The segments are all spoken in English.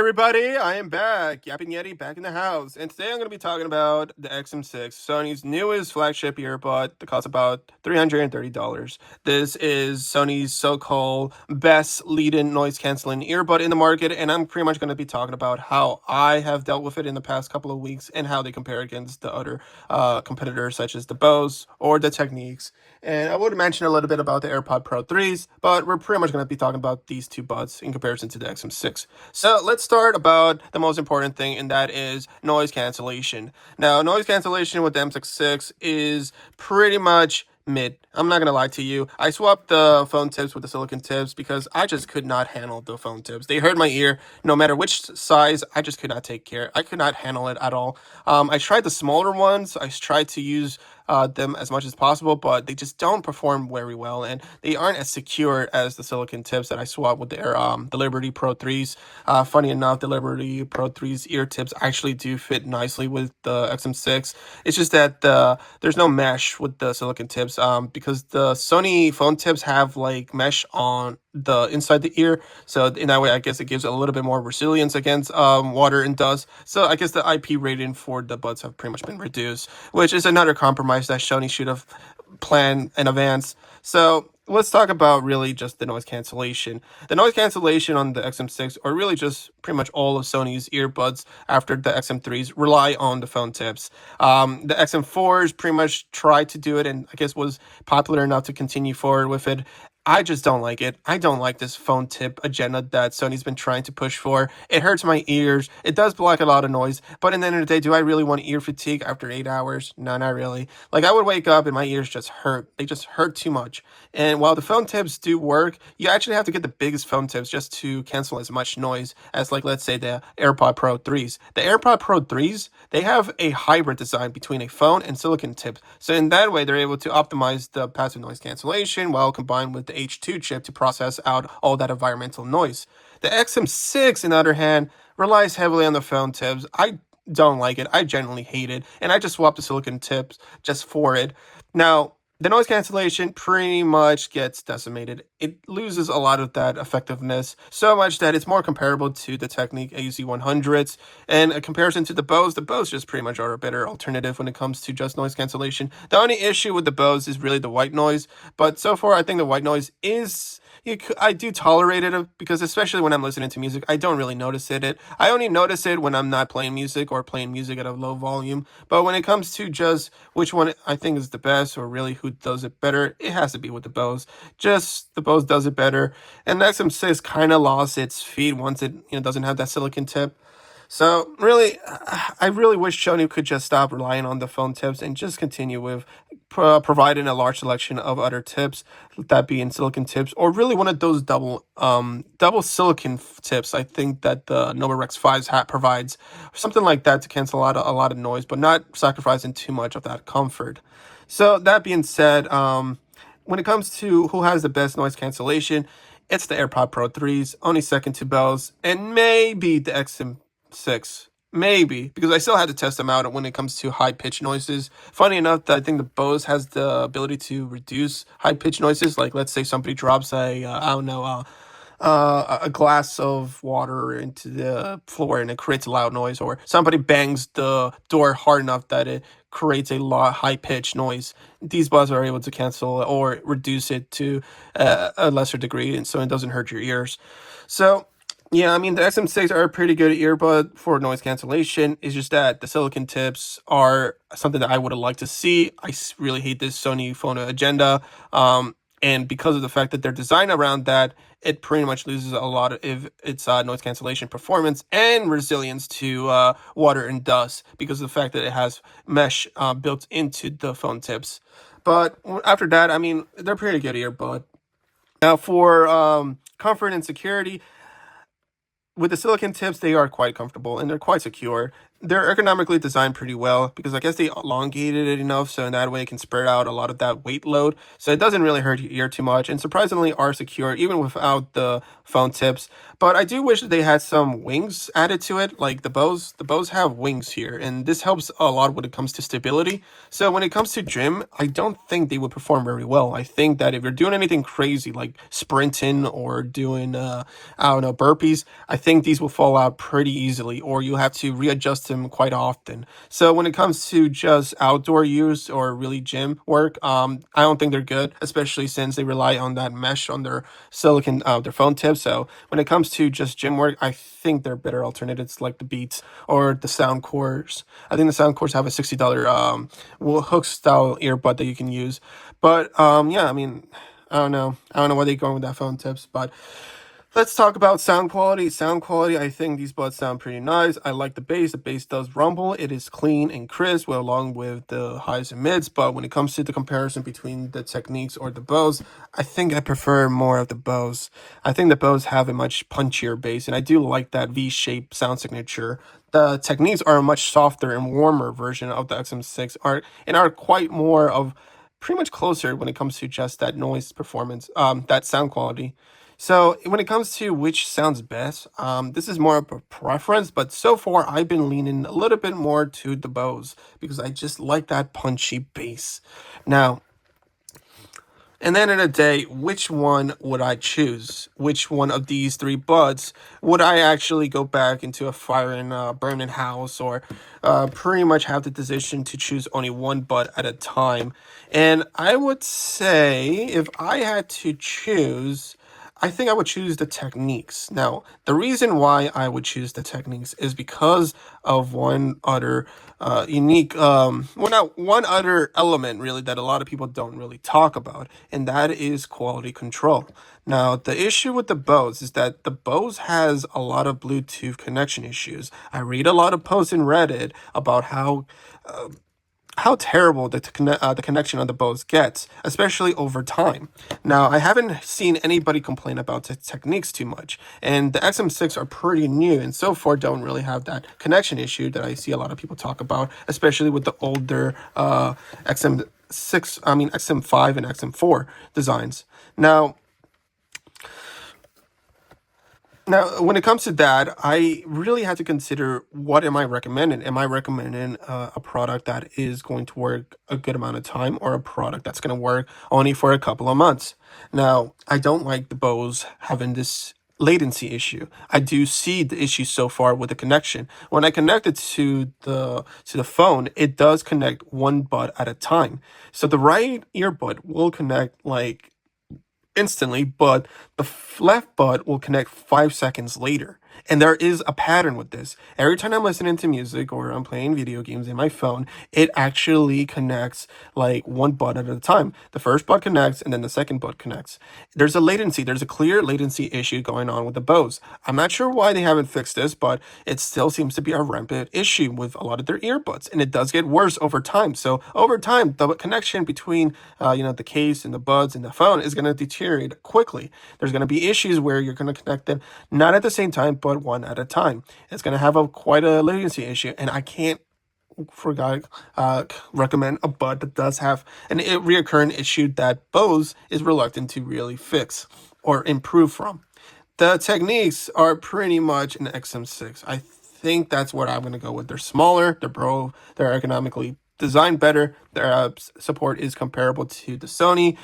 everybody, I am back. Yapping Yeti back in the house. And today I'm going to be talking about the XM6, Sony's newest flagship earbud that costs about $330. This is Sony's so-called best lead-in noise-canceling earbud in the market, and I'm pretty much going to be talking about how I have dealt with it in the past couple of weeks and how they compare against the other competitors such as the Bose or the Techniques. And I would mention a little bit about the AirPod Pro 3s, but we're pretty much going to be talking about these two buds in comparison to the XM6. So let's start about the most important thing, and that is noise cancellation. Now, noise cancellation with the M6 is pretty much mid. I'm not gonna lie to you. I swapped the phone tips with the silicon tips because I just could not handle the phone tips. They hurt my ear no matter which size. I just could not take care. I could not handle it at all. I tried the smaller ones. I tried to use them as much as possible, but they just don't perform very well, and they aren't as secure as the silicon tips that I swapped with the Liberty Pro 3s. Funny enough, the Liberty Pro 3's ear tips actually do fit nicely with the XM6. It's just that there's no mesh with the silicon tips because the Sony phone tips have like mesh on the inside the ear, so in that way I guess it gives a little bit more resilience against water and dust. So I guess the IP rating for the buds have pretty much been reduced, which is another compromise that Sony should have planned in advance. So let's talk about really just the noise cancellation. The noise cancellation on the XM6, or really just pretty much all of Sony's earbuds after the XM3s, rely on the phone tips. The XM4s pretty much tried to do it and I guess was popular enough to continue forward with it. I just don't like it. I don't like this phone tip agenda that Sony's been trying to push for. It hurts my ears. It does block a lot of noise. But in the end of the day, do I really want ear fatigue after 8 hours? No, not really. Like, I would wake up and my ears just hurt. They just hurt too much. And while the phone tips do work, you actually have to get the biggest phone tips just to cancel as much noise as, like, let's say the AirPod Pro 3s. The AirPod Pro 3s, they have a hybrid design between a phone and silicon tip. So in that way, they're able to optimize the passive noise cancellation while combined with the H2 chip to process out all that environmental noise. The XM6, on the other hand, relies heavily on the phone tips. I don't like it. I genuinely hate it. And I just swapped the silicon tips just for it. Now, the noise cancellation pretty much gets decimated. It loses a lot of that effectiveness, so much that it's more comparable to the Technique AZ100s. And a comparison to the Bose just pretty much are a better alternative when it comes to just noise cancellation. The only issue with the Bose is really the white noise, but so far I think the white noise is... I do tolerate it because especially when I'm listening to music, I don't really notice it. I only notice it when I'm not playing music or playing music at a low volume. But when it comes to just which one I think is the best or really who does it better, it has to be with the Bose. Just the Bose does it better. And the XM6 kind of lost its feet once it doesn't have that silicon tip. So really, I really wish Sony could just stop relying on the phone tips and just continue with providing a large selection of other tips, that being silicon tips, or really one of those double silicon tips. I think that the Nova Rex 5s provides something like that to cancel a lot of noise, but not sacrificing too much of that comfort. So that being said, when it comes to who has the best noise cancellation, it's the AirPod Pro 3s, only second to Bose, and maybe the XM6. Maybe, because I still had to test them out when it comes to high-pitched noises. Funny enough, that I think the Bose has the ability to reduce high-pitched noises. Like, let's say somebody drops a glass of water into the floor and it creates a loud noise, or somebody bangs the door hard enough that it creates a high-pitched noise. These buds are able to cancel or reduce it to a lesser degree, and so it doesn't hurt your ears. So yeah, I mean, the XM6 are a pretty good earbud for noise cancellation. It's just that the silicon tips are something that I would have liked to see. I really hate this Sony phone agenda. And because of the fact that they're designed around that, it pretty much loses a lot of its noise cancellation performance and resilience to water and dust because of the fact that it has mesh built into the phone tips. But after that, I mean, they're pretty good earbud. Now, for comfort and security, with the silicon tips, they are quite comfortable and they're quite secure. they're ergonomically designed pretty well because I guess they elongated it enough so in that way it can spread out a lot of that weight load. So it doesn't really hurt your ear too much and surprisingly are secure even without the phone tips. But I do wish that they had some wings added to it. Like the Bose have wings here and this helps a lot when it comes to stability. So when it comes to gym, I don't think they would perform very well. I think that if you're doing anything crazy like sprinting or doing I don't know, burpees, I think these will fall out pretty easily, or you have to readjust them quite often. So when it comes to just outdoor use or really gym work, I don't think they're good, especially since they rely on that mesh on their silicon, their phone tips. So when it comes to just gym work, I think they're better alternatives like the Beats or the Sound Cores. I think the Sound Cores have a $60 hook style earbud that you can use. But yeah, I mean, I don't know why they're going with that phone tips, but let's talk about sound quality. Sound quality, I think these buds sound pretty nice. I like the bass. The bass does rumble. It is clean and crisp, well, along with the highs and mids. But when it comes to the comparison between the Techniques or the Bose, I think I prefer more of the Bose. I think the Bose have a much punchier bass, and I do like that V-shaped sound signature. The Techniques are a much softer and warmer version of the XM6 and are quite more of pretty much closer when it comes to just that noise performance, that sound quality. So when it comes to which sounds best, this is more of a preference, but so far I've been leaning a little bit more to the Bose because I just like that punchy bass. Now, and then in a day, which one would I choose? Which one of these three buds would I actually go back into a fire and burning house, or pretty much have the decision to choose only one bud at a time? And I would say if I had to choose, I think I would choose the Techniques. Now, the reason why I would choose the Techniques is because of one other unique, well, not one other element really that a lot of people don't really talk about, and that is quality control. Now, the issue with the Bose is that the Bose has a lot of Bluetooth connection issues. I read a lot of posts in Reddit about how terrible the connection on the Bose gets, especially over time. Now, I haven't seen anybody complain about the Techniques too much, and the XM6 are pretty new, and so far don't really have that connection issue that I see a lot of people talk about, especially with the older XM5 and XM4 designs. Now, when it comes to that, I really had to consider what am I recommending? Am I recommending a product that is going to work a good amount of time or a product that's going to work only for a couple of months? Now, I don't like the Bose having this latency issue. I do see the issue so far with the connection. When I connect it to the phone, it does connect one bud at a time. So the right earbud will connect like instantly, but the left bud will connect 5 seconds later. And there is a pattern with this. Every time I'm listening to music or I'm playing video games in my phone, it actually connects like one bud at a time. The first bud connects and then the second bud connects. There's a latency, there's a clear latency issue going on with the Bose. I'm not sure why they haven't fixed this, but it still seems to be a rampant issue with a lot of their earbuds. And it does get worse over time. So over time, the connection between the case and the buds and the phone is going to deteriorate quickly. There's going to be issues where you're going to connect them not at the same time, but one at a time. It's going to have quite a latency issue, and I can't recommend a bud that does have an reoccurring issue that Bose is reluctant to really fix or improve from. The Techniques are pretty much an XM6. I think that's what I'm going to go with. They're smaller, they're economically designed better, their support is comparable to the Sony,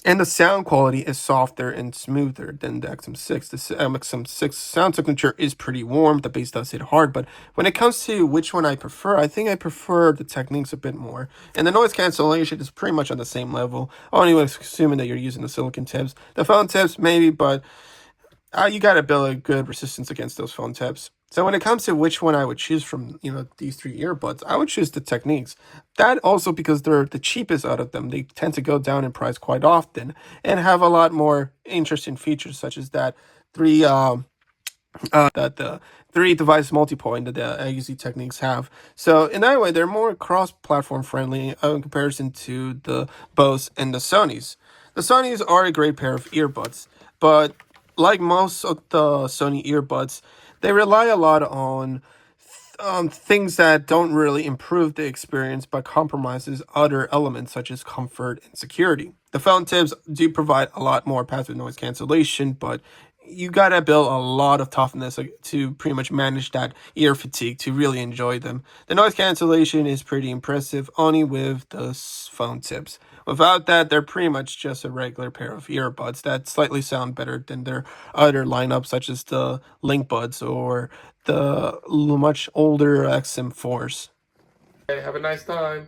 and the sound quality is softer and smoother than the XM6. The XM6 sound signature is pretty warm. The bass does hit hard, but when it comes to which one I prefer, I think I prefer the Techniques a bit more. And the noise cancellation is pretty much on the same level, only assuming that you're using the silicon tips. The phone tips, maybe, but you got to build a good resistance against those phone tips. So when it comes to which one I would choose from, these three earbuds, I would choose the Techniques. That also because they're the cheapest out of them. They tend to go down in price quite often and have a lot more interesting features, such as that the three device multi-point that the AUZ Techniques have. So in that way, they're more cross-platform friendly in comparison to the Bose and the Sonys. The Sonys are a great pair of earbuds, but like most of the Sony earbuds, they rely a lot on things that don't really improve the experience but compromises other elements such as comfort and security. The phone tips do provide a lot more passive noise cancellation, but you gotta build a lot of toughness to pretty much manage that ear fatigue to really enjoy them. The noise cancellation is pretty impressive only with the phone tips. Without that, they're pretty much just a regular pair of earbuds that slightly sound better than their other lineup, such as the Link Buds or the much older XM4s. Hey, have a nice time.